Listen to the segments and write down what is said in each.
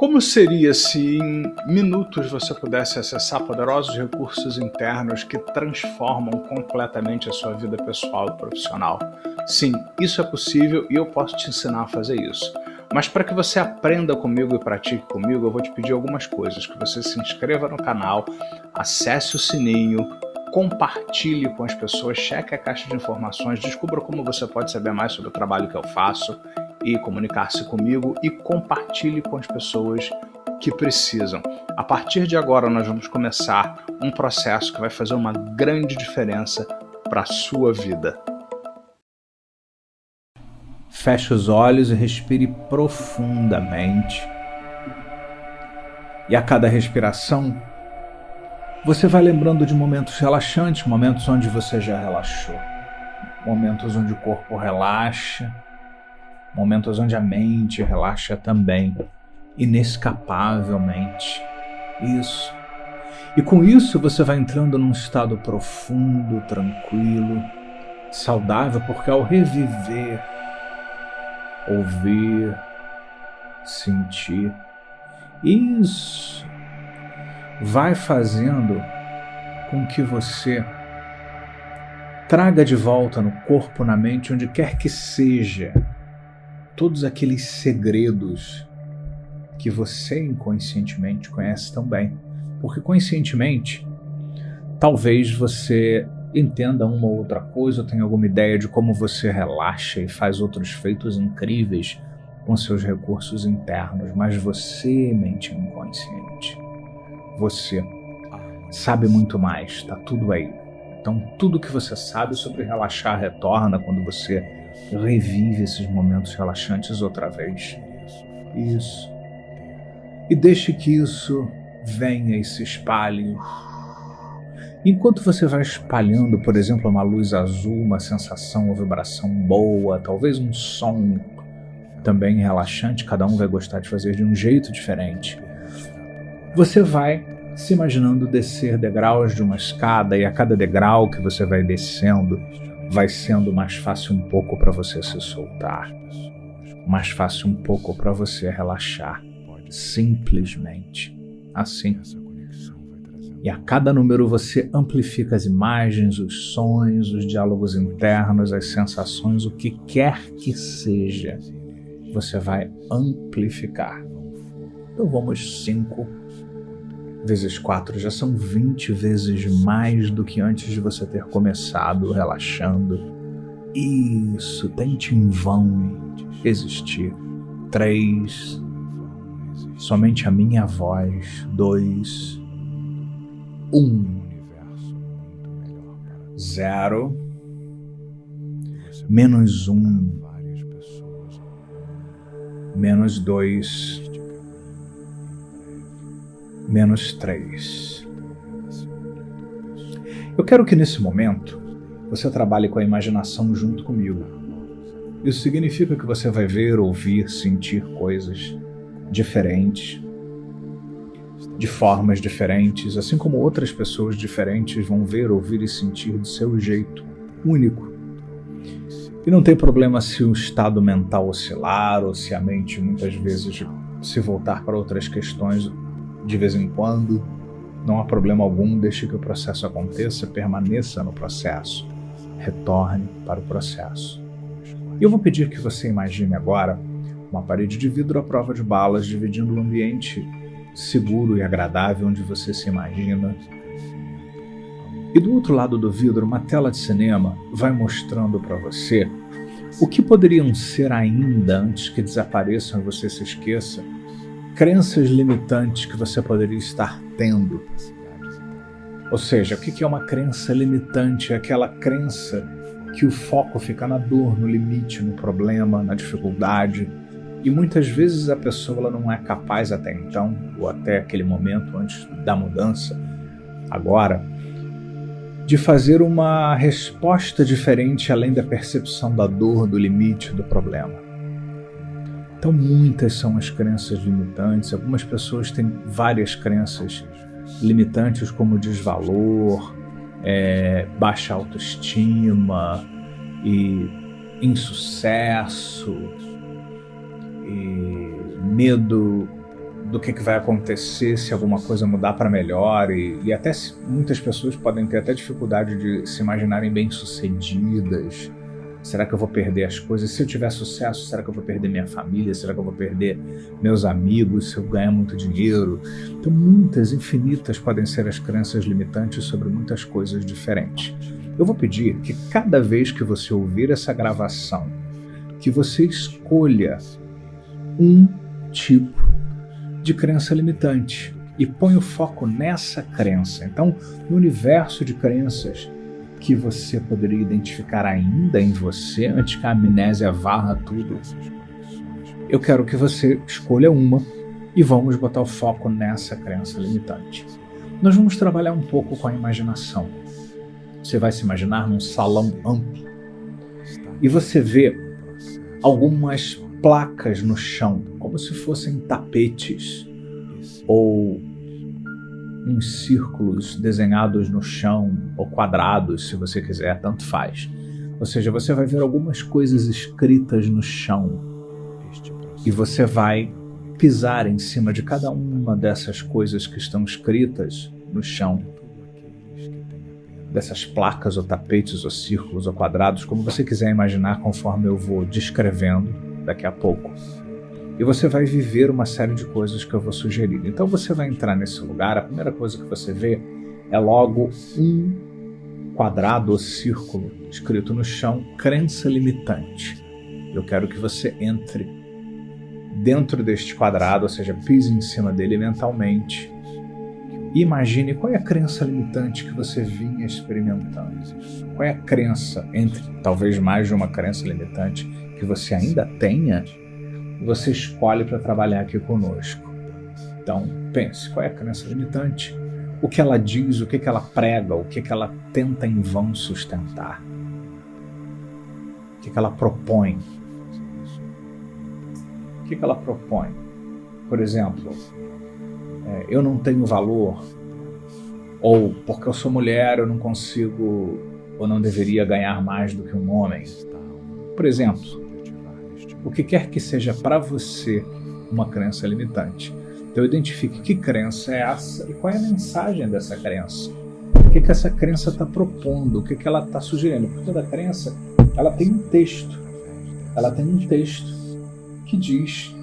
Como seria se em minutos você pudesse acessar poderosos recursos internos que transformam completamente a sua vida pessoal e profissional? Sim, isso é possível e eu posso te ensinar a fazer isso. Mas para que você aprenda comigo e pratique comigo, eu vou te pedir algumas coisas: que você se inscreva no canal, acesse o sininho, compartilhe com as pessoas, cheque a caixa de informações, descubra como você pode saber mais sobre o trabalho que eu faço e comunicar-se comigo, e compartilhe com as pessoas que precisam. A partir de agora nós vamos começar um processo que vai fazer uma grande diferença para a sua vida. Feche os olhos e respire profundamente. E a cada respiração, você vai lembrando de momentos relaxantes, momentos onde você já relaxou, momentos onde o corpo relaxa, momentos onde a mente relaxa também, inescapavelmente. Isso. E com isso você vai entrando num estado profundo, tranquilo, saudável, porque ao reviver, ouvir, sentir, isso vai fazendo com que você traga de volta no corpo, na mente, onde quer que seja, todos aqueles segredos que você inconscientemente conhece tão bem. Porque conscientemente, talvez você entenda uma ou outra coisa, ou tenha alguma ideia de como você relaxa e faz outros feitos incríveis com seus recursos internos, mas você, mente inconsciente, você sabe muito mais, está tudo aí. Então tudo que você sabe sobre relaxar retorna quando você revive esses momentos relaxantes outra vez. Isso. E deixe que isso venha e se espalhe. Enquanto você vai espalhando, por exemplo, uma luz azul, uma sensação, uma vibração boa, talvez um som também relaxante, cada um vai gostar de fazer de um jeito diferente. Você vai se imaginando descer degraus de uma escada, e a cada degrau que você vai descendo, vai sendo mais fácil um pouco para você se soltar, mais fácil um pouco para você relaxar, simplesmente assim. E a cada número você amplifica as imagens, os sons, os diálogos internos, as sensações, o que quer que seja, você vai amplificar. Então vamos 5 vezes 4, já são 20 vezes mais do que antes de você ter começado relaxando. Isso, tente em vão existir. 3, somente a minha voz. 2, 1, 0, menos 1, menos 2, menos 3. Eu quero que nesse momento você trabalhe com a imaginação junto comigo. Isso significa que você vai ver, ouvir, sentir coisas diferentes, de formas diferentes, assim como outras pessoas diferentes vão ver, ouvir e sentir do seu jeito único. E não tem problema se o estado mental oscilar ou se a mente muitas vezes se voltar para outras questões de vez em quando. Não há problema algum, deixe que o processo aconteça, permaneça no processo, retorne para o processo. E eu vou pedir que você imagine agora uma parede de vidro à prova de balas, dividindo o ambiente seguro e agradável onde você se imagina. E do outro lado do vidro, uma tela de cinema vai mostrando para você o que poderiam ser ainda, antes que desapareçam e você se esqueça, crenças limitantes que você poderia estar tendo. Ou seja, o que é uma crença limitante? É aquela crença que o foco fica na dor, no limite, no problema, na dificuldade. E muitas vezes a pessoa ela não é capaz até então, ou até aquele momento antes da mudança, agora, de fazer uma resposta diferente além da percepção da dor, do limite, do problema. Então muitas são as crenças limitantes. Algumas pessoas têm várias crenças limitantes, como desvalor, baixa autoestima e insucesso, e medo do que vai acontecer se alguma coisa mudar para melhor, e até muitas pessoas podem ter até dificuldade de se imaginarem bem-sucedidas. Será que eu vou perder as coisas? Se eu tiver sucesso, será que eu vou perder minha família? Será que eu vou perder meus amigos se eu ganhar muito dinheiro? Então, muitas, infinitas podem ser as crenças limitantes sobre muitas coisas diferentes. Eu vou pedir que cada vez que você ouvir essa gravação, que você escolha um tipo de crença limitante e põe o foco nessa crença. Então, no universo de crenças que você poderia identificar ainda em você, antes que a amnésia varra tudo, eu quero que você escolha uma e vamos botar o foco nessa crença limitante. Nós vamos trabalhar um pouco com a imaginação. Você vai se imaginar num salão amplo e você vê algumas placas no chão, como se fossem tapetes ou uns círculos desenhados no chão, ou quadrados, se você quiser, tanto faz. Ou seja, você vai ver algumas coisas escritas no chão e você vai pisar em cima de cada uma dessas coisas que estão escritas no chão, dessas placas ou tapetes ou círculos ou quadrados, como você quiser imaginar, conforme eu vou descrevendo daqui a pouco. E você vai viver uma série de coisas que eu vou sugerir. Então você vai entrar nesse lugar, a primeira coisa que você vê é logo um quadrado ou círculo escrito no chão, crença limitante. Eu quero que você entre dentro deste quadrado, ou seja, pise em cima dele mentalmente e imagine qual é a crença limitante que você vinha experimentando. Qual é a crença, entre talvez mais de uma crença limitante, que você ainda tenha, você escolhe para trabalhar aqui conosco. Então, pense, qual é a crença limitante? O que ela diz, o que ela prega, o que ela tenta em vão sustentar? O que ela propõe? O que ela propõe? Por exemplo, eu não tenho valor, ou porque eu sou mulher eu não consigo ou não deveria ganhar mais do que um homem. Por exemplo, o que quer que seja para você uma crença limitante. Então identifique que crença é essa e qual é a mensagem dessa crença. O que essa crença está propondo, o que ela está sugerindo. Porque toda crença, ela tem um texto. Ela tem um texto que diz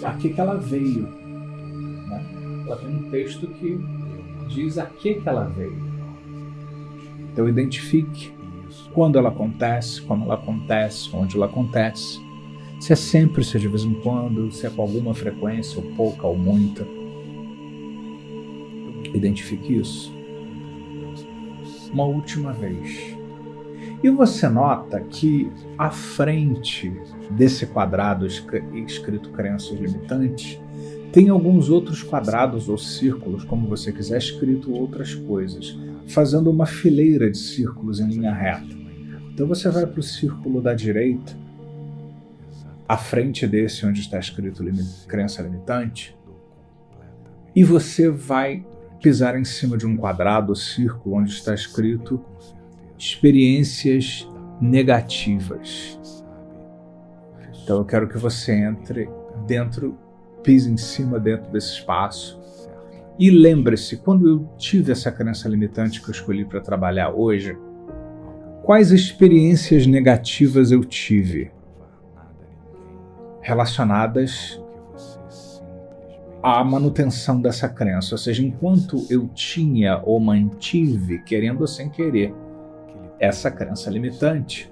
a que ela veio. Né? Ela tem um texto que diz a que ela veio. Então identifique quando ela acontece, como ela acontece, onde ela acontece. Se é sempre, se é de vez em quando, se é com alguma frequência, ou pouca, ou muita. Identifique isso. Uma última vez. E você nota que à frente desse quadrado escrito crenças limitantes, tem alguns outros quadrados ou círculos, como você quiser, escrito outras coisas, fazendo uma fileira de círculos em linha reta. Então você vai para o círculo da direita, à frente desse onde está escrito crença limitante, e você vai pisar em cima de um quadrado ou círculo onde está escrito experiências negativas. Então eu quero que você entre dentro, pise em cima dentro desse espaço e lembre-se, quando eu tive essa crença limitante que eu escolhi para trabalhar hoje, quais experiências negativas eu tive relacionadas à manutenção dessa crença, ou seja, enquanto eu tinha ou mantive, querendo ou sem querer, essa crença limitante,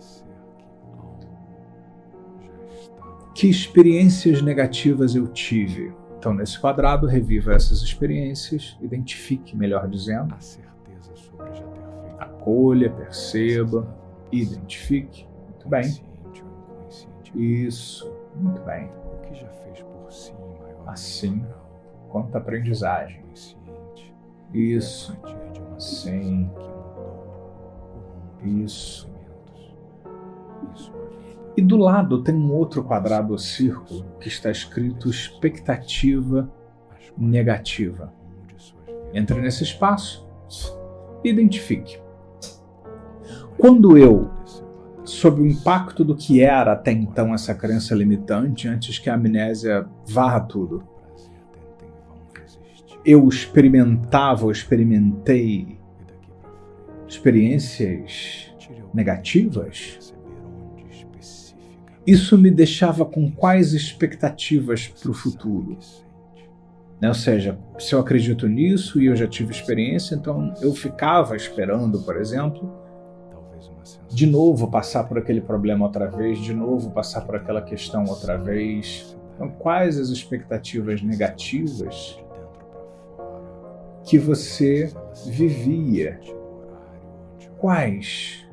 que experiências negativas eu tive? Então, nesse quadrado, reviva essas experiências, identifique, melhor dizendo, acolha, perceba, identifique. Muito bem. Isso. Muito bem. Assim, quanta aprendizagem. Isso. Sim. Isso. E do lado tem um outro quadrado ou círculo que está escrito expectativa negativa. Entre nesse espaço e identifique. Quando eu, sob o impacto do que era até então essa crença limitante, antes que a amnésia varra tudo, eu experimentei experiências negativas, isso me deixava com quais expectativas para o futuro? Ou seja, se eu acredito nisso e eu já tive experiência, então eu ficava esperando, por exemplo, de novo passar por aquele problema outra vez, de novo passar por aquela questão outra vez. Então, quais as expectativas negativas que você vivia? Quais?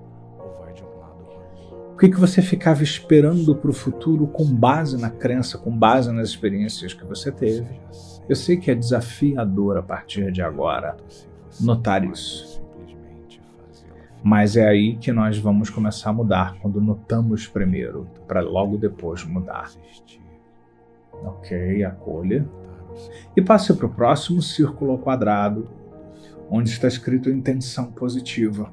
O que você ficava esperando para o futuro com base na crença, com base nas experiências que você teve? Eu sei que é desafiador a partir de agora notar isso. Mas é aí que nós vamos começar a mudar, quando notamos primeiro, para logo depois mudar. Ok, acolha. E passe para o próximo círculo ao quadrado, onde está escrito intenção positiva.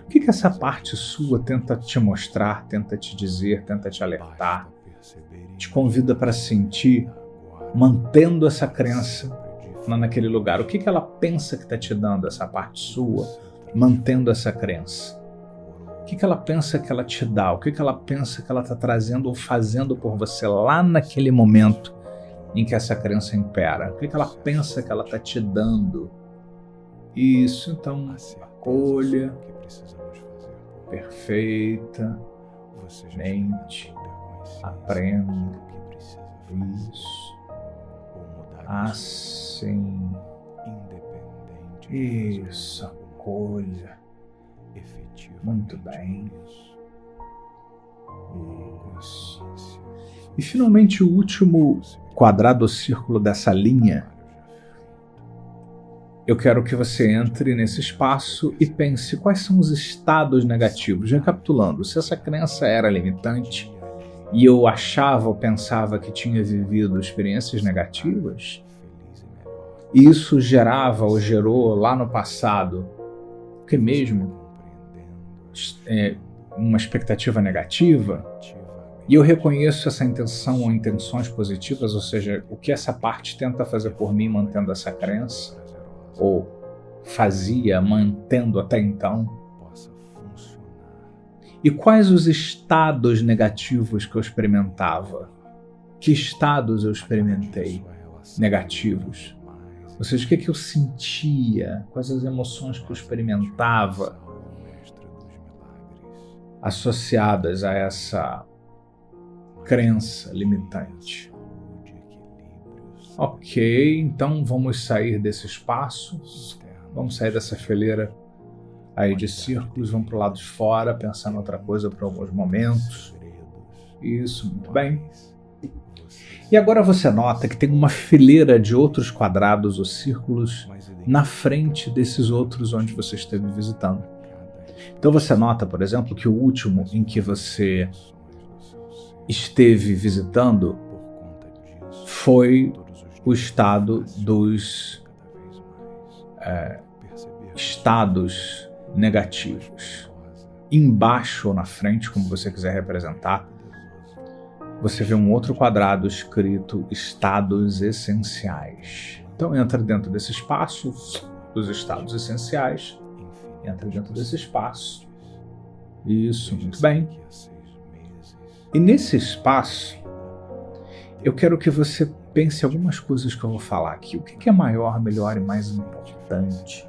O que essa parte sua tenta te mostrar, tenta te dizer, tenta te alertar, te convida para sentir, mantendo essa crença naquele lugar? O que ela pensa que está te dando, essa parte sua, mantendo essa crença? O que ela pensa que ela te dá? O que ela pensa que ela está trazendo ou fazendo por você lá naquele momento em que essa crença impera? O que ela pensa que ela está te dando? Isso, então, acolha. Perfeita. Mente. Aprenda. Isso. Assim. Isso, acolha. Muito bem. Isso. E finalmente o último quadrado ou círculo dessa linha, eu quero que você entre nesse espaço e pense quais são os estados negativos. Recapitulando, se essa crença era limitante e eu achava ou pensava que tinha vivido experiências negativas, e isso gerava ou gerou lá no passado o que mesmo? Uma expectativa negativa, e eu reconheço essa intenção ou intenções positivas, ou seja, o que essa parte tenta fazer por mim mantendo essa crença, ou fazia mantendo até então. E quais os estados negativos que eu experimentava? Que estados eu experimentei negativos? Ou seja, o que eu sentia? Quais as emoções que eu experimentava associadas a essa crença limitante? Ok, então vamos sair desse espaço, vamos sair dessa fileira aí de círculos, vamos para o lado de fora, pensar em outra coisa por alguns momentos. Isso, muito bem. E agora você nota que tem uma fileira de outros quadrados ou círculos na frente desses outros onde você esteve visitando. Então você nota, por exemplo, que o último em que você esteve visitando foi o estado dos estados negativos. Embaixo ou na frente, como você quiser representar, você vê um outro quadrado escrito estados essenciais. Então entra dentro desse espaço dos estados essenciais, entra dentro desse espaço. Isso, muito bem. E nesse espaço, eu quero que você pense algumas coisas que eu vou falar aqui. O que é maior, melhor e mais importante?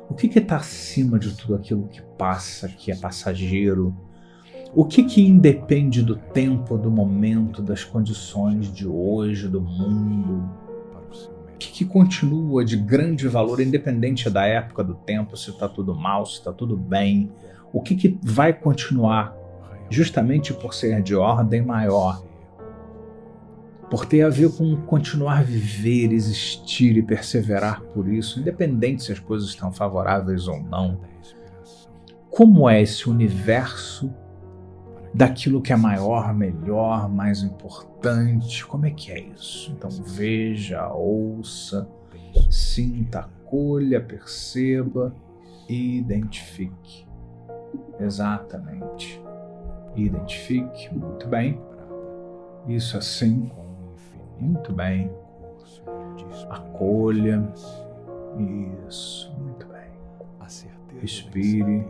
O que está acima de tudo aquilo que passa, que é passageiro? O que independe do tempo, do momento, das condições de hoje, do mundo? O que continua de grande valor, independente da época, do tempo, se está tudo mal, se está tudo bem? O que vai continuar justamente por ser de ordem maior? Por ter a ver com continuar a viver, existir e perseverar por isso, independente se as coisas estão favoráveis ou não. Como é esse universo daquilo que é maior, melhor, mais importante? Como é que é isso? Então veja, ouça, sinta, acolha, perceba e identifique. Exatamente. Identifique, muito bem. Isso assim. Muito bem. Acolha. Isso, muito bem. Respire.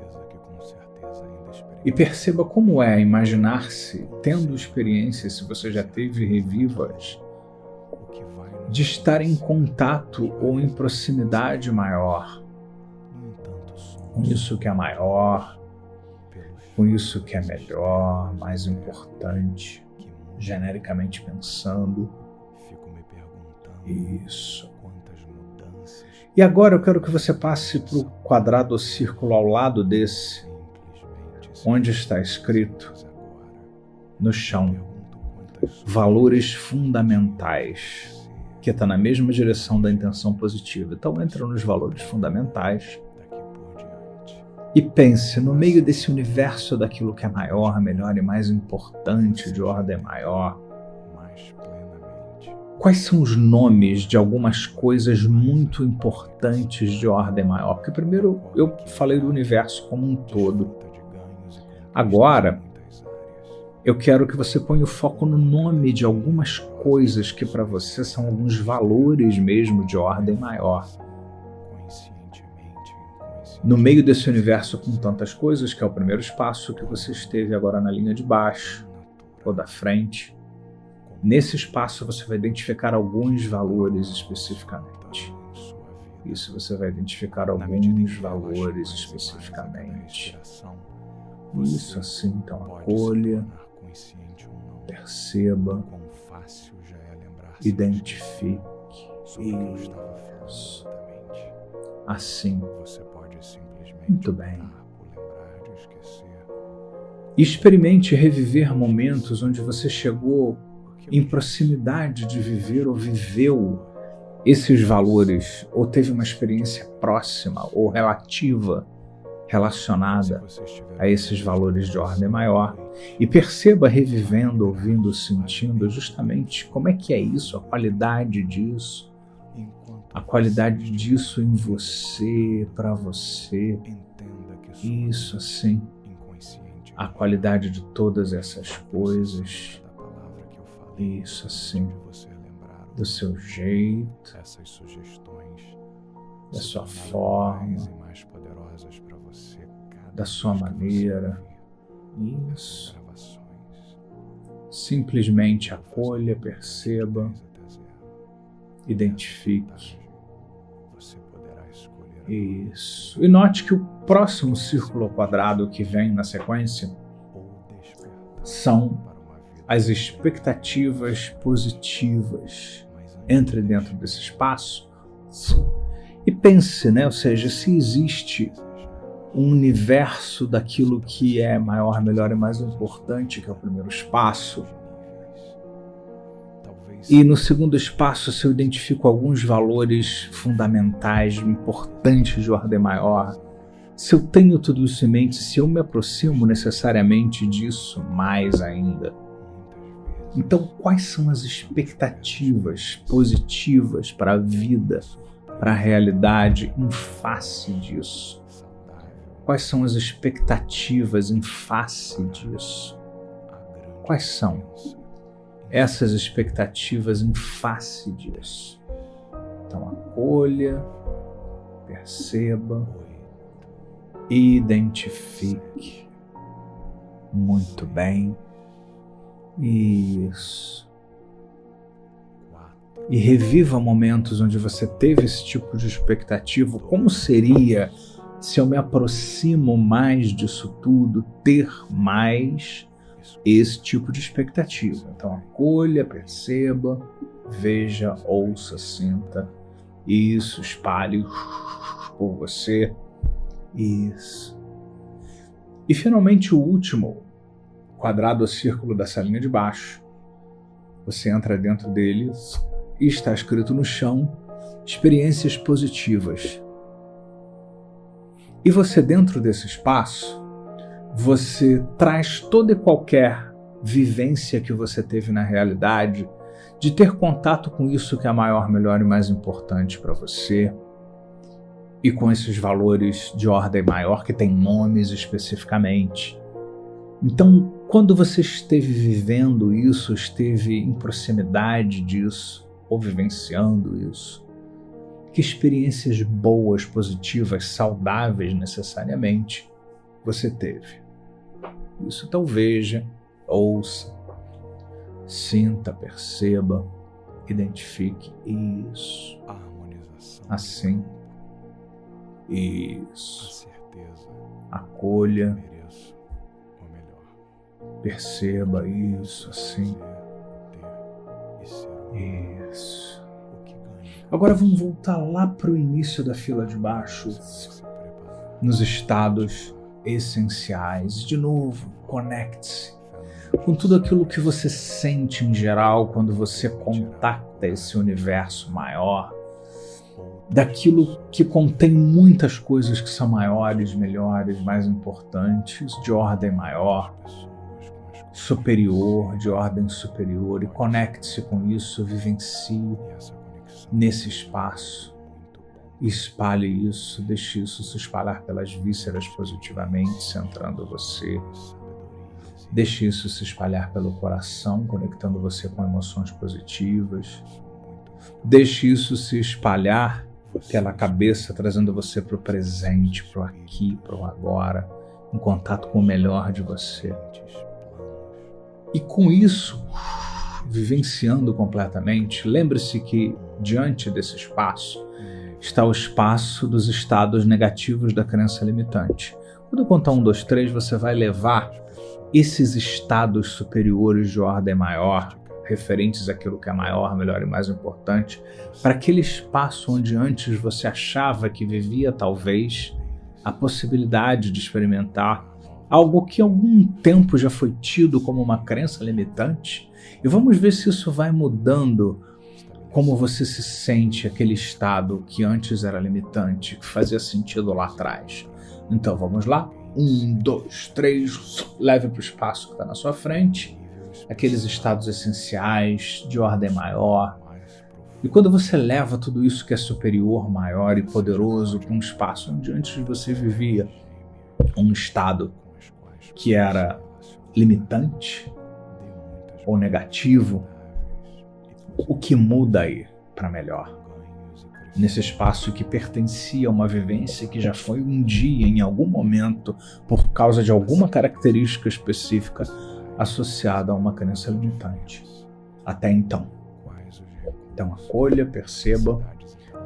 E perceba como é imaginar-se tendo experiências, se você já teve, reviva-as, de estar em contato ou em proximidade maior com isso que é maior, com isso que é melhor, mais importante, genericamente pensando. Isso. E agora eu quero que você passe para o quadrado ou círculo ao lado desse, onde está escrito, no chão, valores fundamentais, que está na mesma direção da intenção positiva. Então entra nos valores fundamentais e pense no meio desse universo daquilo que é maior, melhor e mais importante, de ordem maior. Quais são os nomes de algumas coisas muito importantes de ordem maior? Porque primeiro eu falei do universo como um todo. Agora, eu quero que você ponha o foco no nome de algumas coisas que para você são alguns valores mesmo de ordem maior. No meio desse universo com tantas coisas, que é o primeiro espaço que você esteve agora na linha de baixo ou da frente, nesse espaço você vai identificar alguns valores especificamente. Isso, você vai identificar alguns valores especificamente. Isso, assim, então acolha, perceba, identifique. Isso. Assim. Muito bem. Experimente reviver momentos onde você chegou em proximidade de viver ou viveu esses valores, ou teve uma experiência próxima ou relativa, relacionada a esses valores de ordem maior, e perceba revivendo, ouvindo, sentindo justamente como é que é isso, a qualidade disso em você, para você, isso assim, a qualidade de todas essas coisas, isso assim, do seu jeito, da sua forma, da sua maneira, isso. Simplesmente acolha, perceba, identifique. Isso. E note que o próximo círculo ao quadrado que vem na sequência são as expectativas positivas. Entre dentro desse espaço e pense, né? Ou seja, se existe um universo daquilo que é maior, melhor e mais importante, que é o primeiro espaço. E no segundo espaço, se eu identifico alguns valores fundamentais, importantes de ordem maior, se eu tenho tudo isso em mente, se eu me aproximo necessariamente disso mais ainda, então quais são as expectativas positivas para a vida, para a realidade em face disso? Quais são as expectativas em face disso? Quais são essas expectativas em face disso? Então, acolha, perceba, identifique. Muito bem. Isso. E reviva momentos onde você teve esse tipo de expectativa. Como seria se eu me aproximo mais disso tudo, ter mais esse tipo de expectativa? Então acolha, perceba, veja, ouça, sinta. Isso, espalhe por você. Isso. E finalmente o último quadrado ou círculo dessa linha de baixo. Você entra dentro dele e está escrito no chão, experiências positivas. E você, dentro desse espaço, você traz toda e qualquer vivência que você teve na realidade, de ter contato com isso que é maior, melhor e mais importante para você, e com esses valores de ordem maior que tem nomes especificamente. Então, quando você esteve vivendo isso, esteve em proximidade disso, ou vivenciando isso, que experiências boas, positivas, saudáveis necessariamente você teve. Isso então veja, ouça, sinta, perceba, identifique isso. Assim. Isso. Acolha. Perceba isso, assim. Isso. Agora vamos voltar lá para o início da fila de baixo, nos estados essenciais. De novo, conecte-se com tudo aquilo que você sente em geral quando você contacta esse universo maior, daquilo que contém muitas coisas que são maiores, melhores, mais importantes, de ordem maior, superior, de ordem superior, e conecte-se com isso, vivencie nesse espaço, espalhe isso, deixe isso se espalhar pelas vísceras positivamente, centrando você. Deixe isso se espalhar pelo coração, conectando você com emoções positivas. Deixe isso se espalhar pela cabeça, trazendo você para o presente, para o aqui, para o agora, em contato com o melhor de você. E com isso, vivenciando completamente, lembre-se que diante desse espaço está o espaço dos estados negativos da crença limitante. Quando eu contar 1, 2, 3, você vai levar esses estados superiores de ordem maior, referentes àquilo que é maior, melhor e mais importante, para aquele espaço onde antes você achava que vivia talvez a possibilidade de experimentar algo que há algum tempo já foi tido como uma crença limitante, e vamos ver se isso vai mudando como você se sente aquele estado que antes era limitante, que fazia sentido lá atrás. Então vamos lá? 1, 2, 3, leve para o espaço que está na sua frente, aqueles estados essenciais de ordem maior. E quando você leva tudo isso que é superior, maior e poderoso para um espaço onde antes você vivia um estado que era limitante ou negativo, o que muda aí para melhor? Nesse espaço que pertencia a uma vivência que já foi um dia, em algum momento, por causa de alguma característica específica associada a uma crença limitante. Até então. Então acolha, perceba,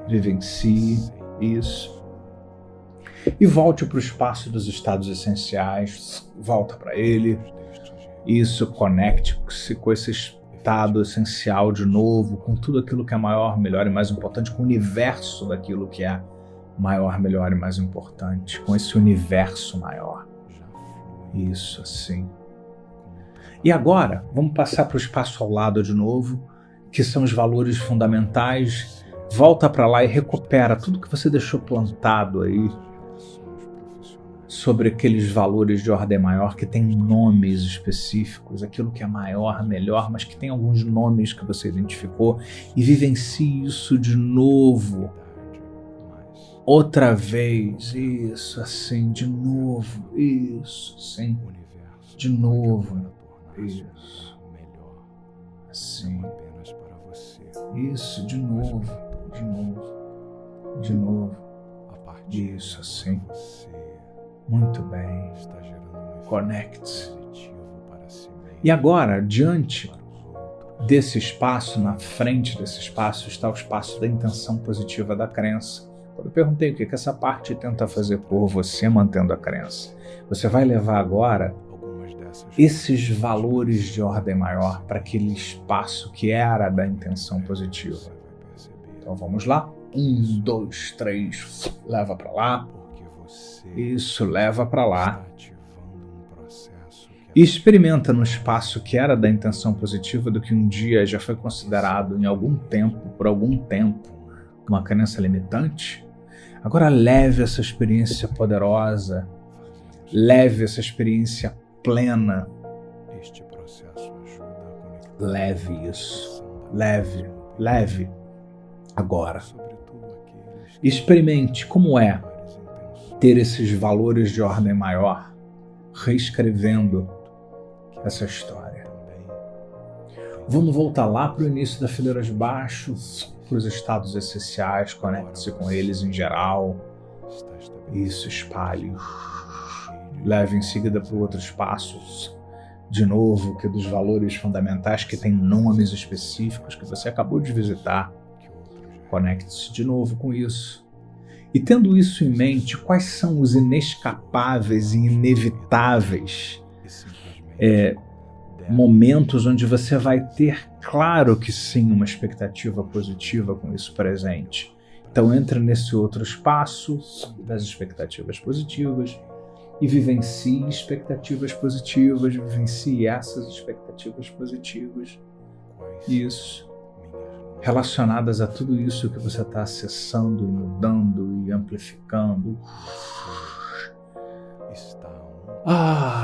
vivencie isso. E volte para o espaço dos estados essenciais, volta para ele. Isso, conecte-se com esse estado essencial de novo, com tudo aquilo que é maior, melhor e mais importante, com o universo daquilo que é maior, melhor e mais importante, com esse universo maior. Isso, assim. E agora, vamos passar para o espaço ao lado de novo, que são os valores fundamentais. Volta para lá e recupera tudo que você deixou plantado aí, sobre aqueles valores de ordem maior que tem nomes específicos, aquilo que é maior, melhor, mas que tem alguns nomes que você identificou, e vivencie isso de novo, outra vez, isso, assim, de novo, isso, assim, de novo, isso, assim, isso, de novo, isso, assim. Muito bem. Conecte-se. E agora, diante desse espaço, na frente desse espaço, está o espaço da intenção positiva da crença. Quando eu perguntei o que essa parte tenta fazer por você, mantendo a crença, você vai levar agora esses valores de ordem maior para aquele espaço que era da intenção positiva. Então vamos lá. 1, 2, 3, leva para lá. Isso, leva para lá. E experimenta no espaço que era da intenção positiva do que um dia já foi considerado em algum tempo, por algum tempo, uma crença limitante. Agora leve essa experiência poderosa, leve essa experiência plena. Leve isso, leve agora. Experimente como é ter esses valores de ordem maior, reescrevendo essa história. Vamos voltar lá para o início da fileira de baixo, para os estados essenciais, conecte-se com eles em geral. Isso, espalhe. Leve em seguida para outros passos. De novo, que dos valores fundamentais que têm nomes específicos que você acabou de visitar. Conecte-se de novo com isso. E tendo isso em mente, quais são os inescapáveis e inevitáveis momentos onde você vai ter, claro que sim, uma expectativa positiva com isso presente. Então entra nesse outro espaço das expectativas positivas e vivencie expectativas positivas, vivencie essas expectativas positivas. Isso. Relacionadas a tudo isso que você está acessando e mudando e amplificando.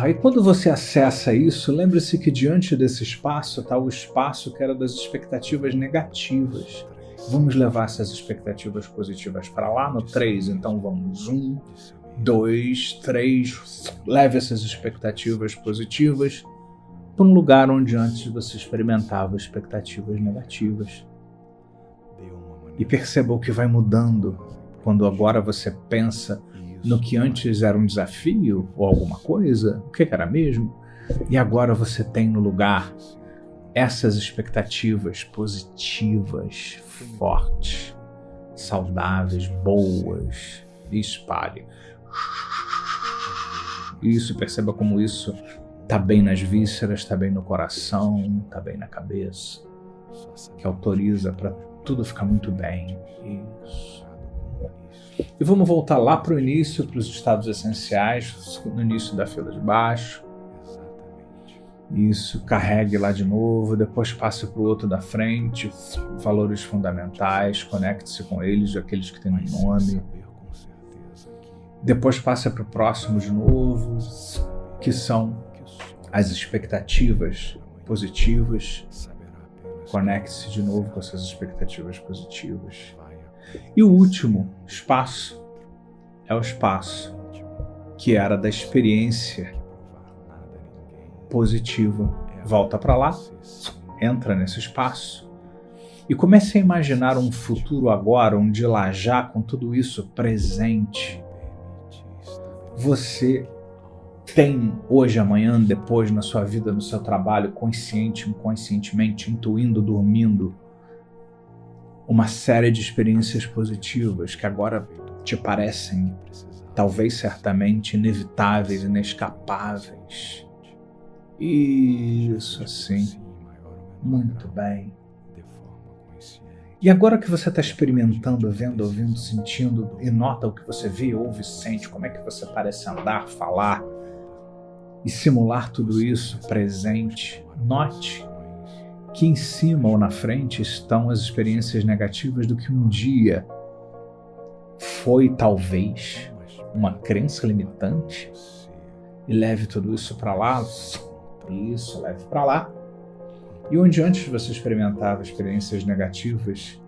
E quando você acessa isso, lembre-se que diante desse espaço está o espaço que era das expectativas negativas. Vamos levar essas expectativas positivas para lá no 3, então vamos 1, 2, 3, leve essas expectativas positivas para um lugar onde antes você experimentava expectativas negativas. E perceba o que vai mudando quando agora você pensa no que antes era um desafio ou alguma coisa, o que era mesmo, e agora você tem no lugar essas expectativas positivas, fortes, saudáveis, boas, e espalhe. Isso, perceba como isso está bem nas vísceras, está bem no coração, está bem na cabeça, que autoriza para tudo ficar muito bem. Isso. E vamos voltar lá para o início, para os estados essenciais, no início da fila de baixo. Isso, carregue lá de novo, depois passe para o outro da frente, valores fundamentais, conecte-se com eles, aqueles que têm um nome. Depois passe para o próximo de novo, que são as expectativas positivas. Conecte-se de novo com essas expectativas positivas. E o último espaço é o espaço que era da experiência positiva. Volta para lá, entra nesse espaço e comece a imaginar um futuro agora, onde lá já com tudo isso presente, você tem hoje, amanhã, depois na sua vida, no seu trabalho, consciente, inconscientemente, intuindo, dormindo, uma série de experiências positivas que agora te parecem, talvez certamente, inevitáveis, inescapáveis. Isso, assim. Muito bem. E agora que você está experimentando, vendo, ouvindo, sentindo, e nota o que você vê, ouve, sente, como é que você parece andar, falar e simular tudo isso presente, note que em cima ou na frente estão as experiências negativas do que um dia foi, talvez, uma crença limitante, e leve tudo isso para lá. Isso, leve para lá. E onde antes você experimentava experiências negativas,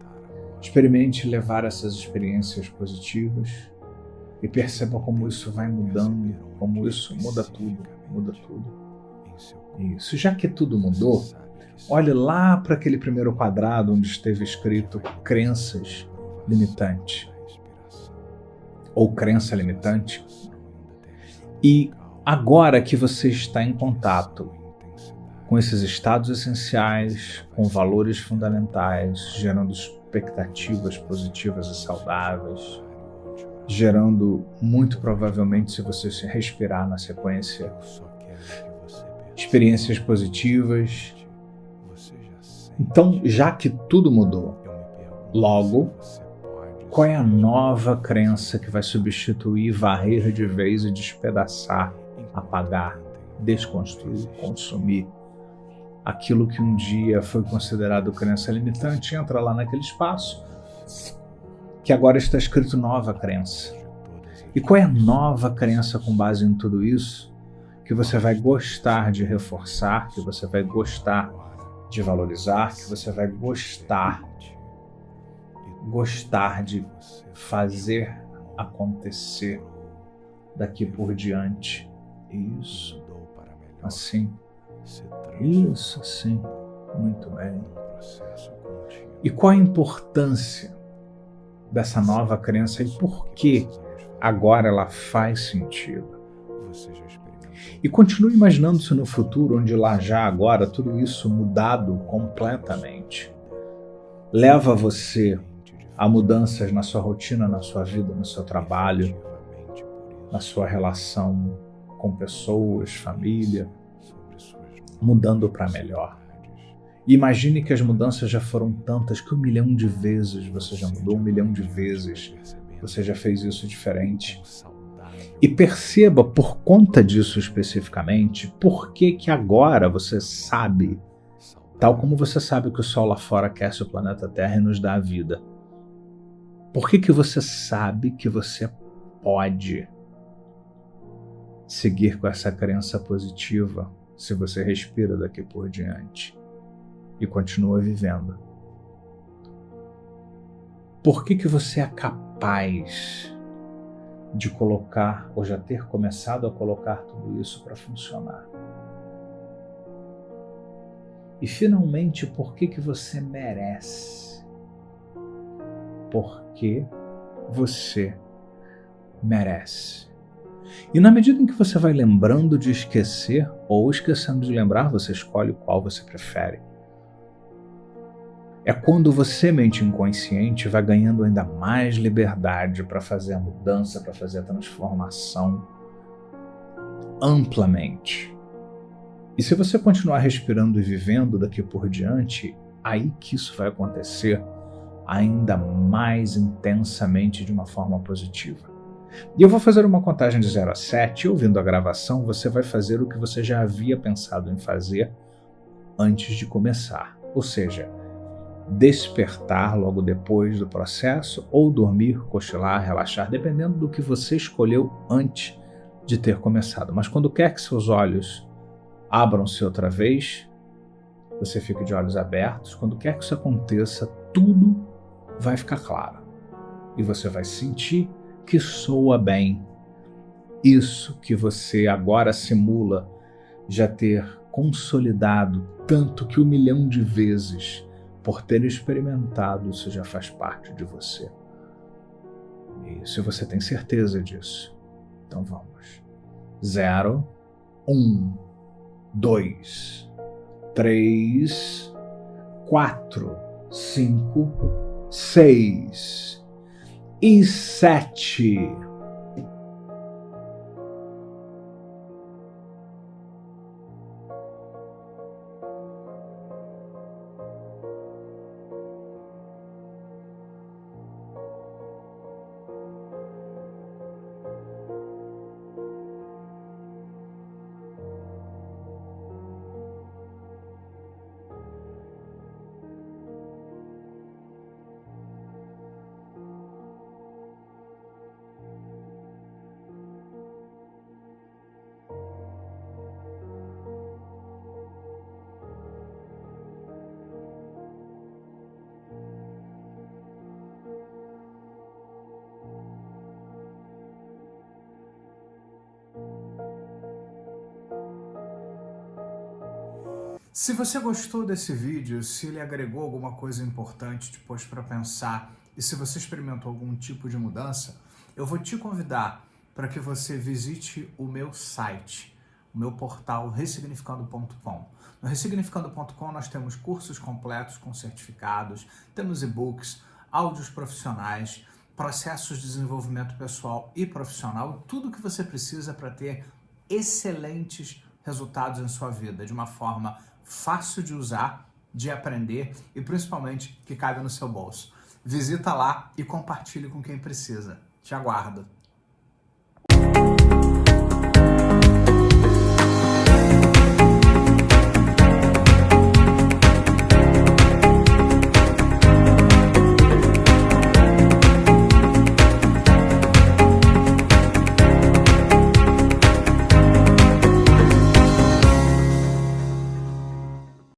experimente levar essas experiências positivas e perceba como isso vai mudando, como isso muda tudo, muda tudo. Isso, já que tudo mudou, olhe lá para aquele primeiro quadrado onde esteve escrito crenças limitantes ou crença limitante. E agora que você está em contato com esses estados essenciais, com valores fundamentais, gerando expectativas positivas e saudáveis, gerando, muito provavelmente, se você se respirar na sequência, experiências positivas. Então, já que tudo mudou, logo, qual é a nova crença que vai substituir, varrer de vez e despedaçar, apagar, desconstruir, consumir aquilo que um dia foi considerado crença limitante? Entra lá naquele espaço que agora está escrito nova crença. E qual é a nova crença com base em tudo isso que você vai gostar de reforçar, que você vai gostar de valorizar, que você vai gostar de fazer acontecer daqui por diante? Isso, assim, isso, assim, muito bem. E qual a importância dessa nova crença e por que agora ela faz sentido? E continue imaginando-se no futuro, onde lá já agora tudo isso mudado completamente leva você a mudanças na sua rotina, na sua vida, no seu trabalho, na sua relação com pessoas, família, mudando para melhor. E imagine que as mudanças já foram tantas que 1 milhão de vezes você já mudou, 1 milhão de vezes você já fez isso diferente. E perceba, por conta disso especificamente, por que agora você sabe, tal como você sabe que o Sol lá fora aquece o planeta Terra e nos dá a vida. Por que você sabe que você pode seguir com essa crença positiva se você respira daqui por diante e continua vivendo? Por que você é capaz de colocar, ou já ter começado a colocar tudo isso para funcionar? E finalmente, por que você merece? Porque você merece. E na medida em que você vai lembrando de esquecer ou esquecendo de lembrar, você escolhe qual você prefere. É quando você, mente inconsciente, vai ganhando ainda mais liberdade para fazer a mudança, para fazer a transformação amplamente. E se você continuar respirando e vivendo daqui por diante, aí que isso vai acontecer ainda mais intensamente de uma forma positiva. E eu vou fazer uma contagem de 0 a 7, e ouvindo a gravação, você vai fazer o que você já havia pensado em fazer antes de começar. Ou seja, despertar logo depois do processo, ou dormir, cochilar, relaxar, dependendo do que você escolheu antes de ter começado. Mas quando quer que seus olhos abram-se outra vez, você fica de olhos abertos. Quando quer que isso aconteça, tudo vai ficar claro. E você vai sentir que soa bem. Isso que você agora simula já ter consolidado tanto que 1 milhão de vezes, por ter experimentado, isso já faz parte de você. E se você tem certeza disso, então vamos. 0, 1, 2, 3, 4, 5, 6 e 7. Se você gostou desse vídeo, se ele agregou alguma coisa importante depois para pensar, e se você experimentou algum tipo de mudança, eu vou te convidar para que você visite o meu site, o meu portal ressignificando.com. No ressignificando.com nós temos cursos completos com certificados, temos e-books, áudios profissionais, processos de desenvolvimento pessoal e profissional, tudo o que você precisa para ter excelentes resultados em sua vida, de uma forma fácil de usar, de aprender e principalmente que cabe no seu bolso. Visita lá e compartilhe com quem precisa. Te aguardo.